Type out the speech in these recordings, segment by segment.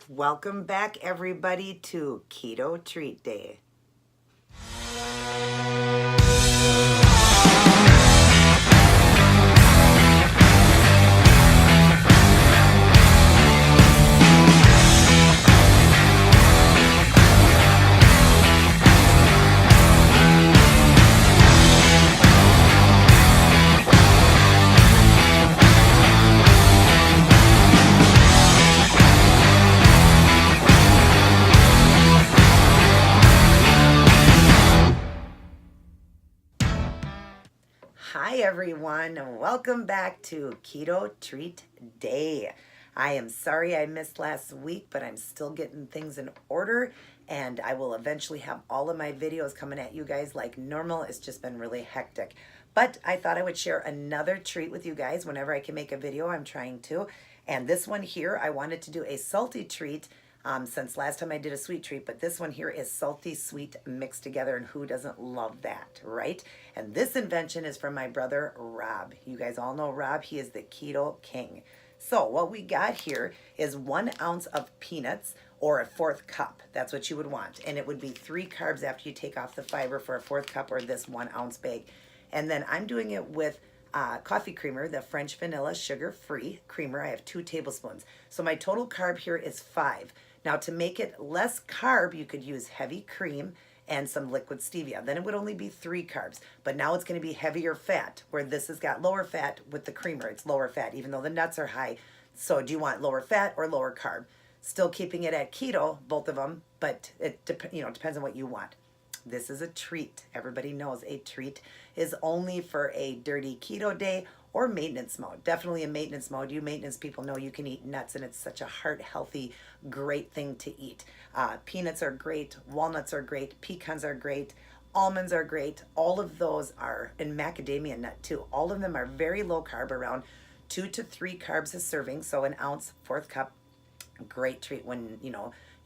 Welcome back, everybody, to Keto Treat Day. Hi everyone, and welcome back to Keto Treat Day. I am sorry I missed last week, but I'm still getting things in order, and I will eventually have all of my videos coming at you guys like normal. It's just been really hectic. But I thought I would share another treat with you guys whenever I can make a video. I'm trying to. And this one here, I wanted to do a salty treat since last time I did a sweet treat, but this one here is salty sweet mixed together, and who doesn't love that, right? And this invention is from my brother Rob. You guys all know Rob. He is the keto king. So what we got here is 1 ounce of peanuts, or a 1/4 cup. That's what you would want, and it would be 3 carbs after you take off the fiber for a 1/4 cup, or this 1 ounce bag. And then I'm doing it with coffee creamer, the French vanilla sugar-free creamer. I have 2 tablespoons. So my total carb here is 5. Now, to make it less carb, you could use heavy cream and some liquid stevia. Then it would only be 3 carbs. But now it's going to be heavier fat, where this has got lower fat with the creamer. It's lower fat, even though the nuts are high. So do you want lower fat or lower carb? Still keeping it at keto, both of them, but it depends on what you want. This is a treat. Everybody knows a treat is only for a dirty keto day or maintenance mode. Definitely in maintenance mode. You maintenance people know you can eat nuts, and it's such a heart healthy, great thing to eat. Peanuts are great. Walnuts are great. Pecans are great. Almonds are great. All of those are, and macadamia nut too. All of them are very low carb, around 2 to 3 carbs a serving. So 1 ounce, 1/4 cup. Great treat when,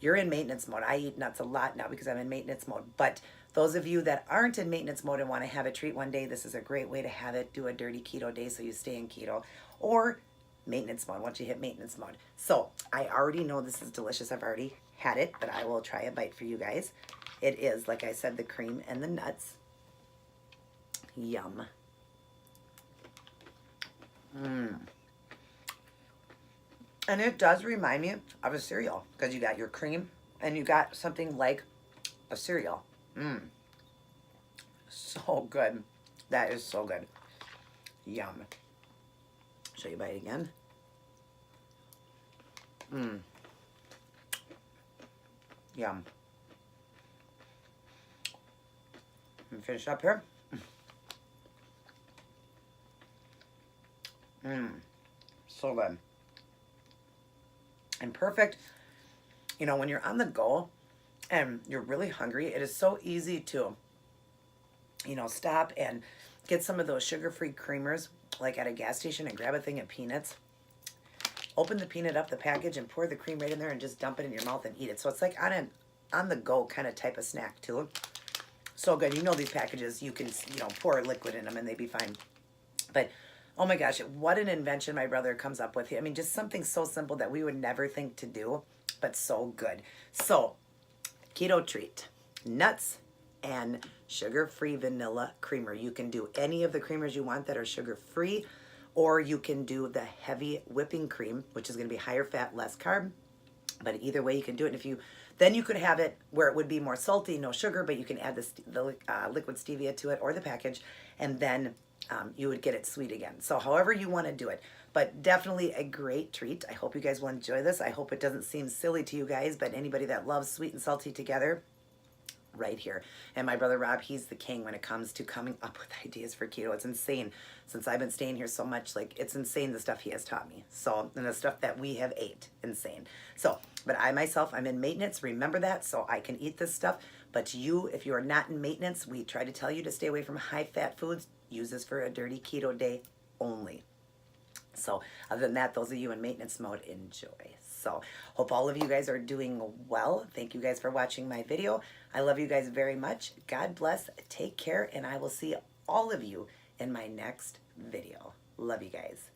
you're in maintenance mode. I eat nuts a lot now because I'm in maintenance mode. But those of you that aren't in maintenance mode and want to have a treat one day, this is a great way to have it. Do a dirty keto day so you stay in keto, or maintenance mode once you hit maintenance mode. So I already know this is delicious. I've already had it, but I will try a bite for you guys. It is, like I said, the cream and the nuts. Yum. And it does remind me of a cereal, because you got your cream and you got something like a cereal. So good. That is so good. Yum. Show you a bite again. Yum. Let me finish up here. So good. And perfect, when you're on the go and you're really hungry, it is so easy to, stop and get some of those sugar-free creamers, like at a gas station, and grab a thing of peanuts. Open the peanut up, the package, and pour the cream right in there and just dump it in your mouth and eat it. So it's like on the go kind of type of snack too. So good. These packages, you can, pour liquid in them and they'd be fine. But oh my gosh, what an invention my brother comes up with. I mean, just something so simple that we would never think to do, but so good. So, keto treat, nuts and sugar-free vanilla creamer. You can do any of the creamers you want that are sugar-free, or you can do the heavy whipping cream, which is going to be higher fat, less carb. But either way, you can do it. And then you could have it where it would be more salty, no sugar, but you can add the liquid stevia to it, or the package, and then you would get it sweet again. So however you want to do it, but definitely a great treat. I hope you guys will enjoy this. I hope it doesn't seem silly to you guys, but anybody that loves sweet and salty together, right here. And my brother Rob, he's the king when it comes to coming up with ideas for keto. It's insane. Since I've been staying here so much, it's insane the stuff he has taught me. So, and the stuff that we have ate, insane. So, but I myself, I'm in maintenance. Remember that, so I can eat this stuff. But you, if you are not in maintenance, we try to tell you to stay away from high-fat foods. Use this for a dirty keto day only. So other than that, those of you in maintenance mode, enjoy. So hope all of you guys are doing well. Thank you guys for watching my video. I love you guys very much. God bless. Take care, and I will see all of you in my next video. Love you guys.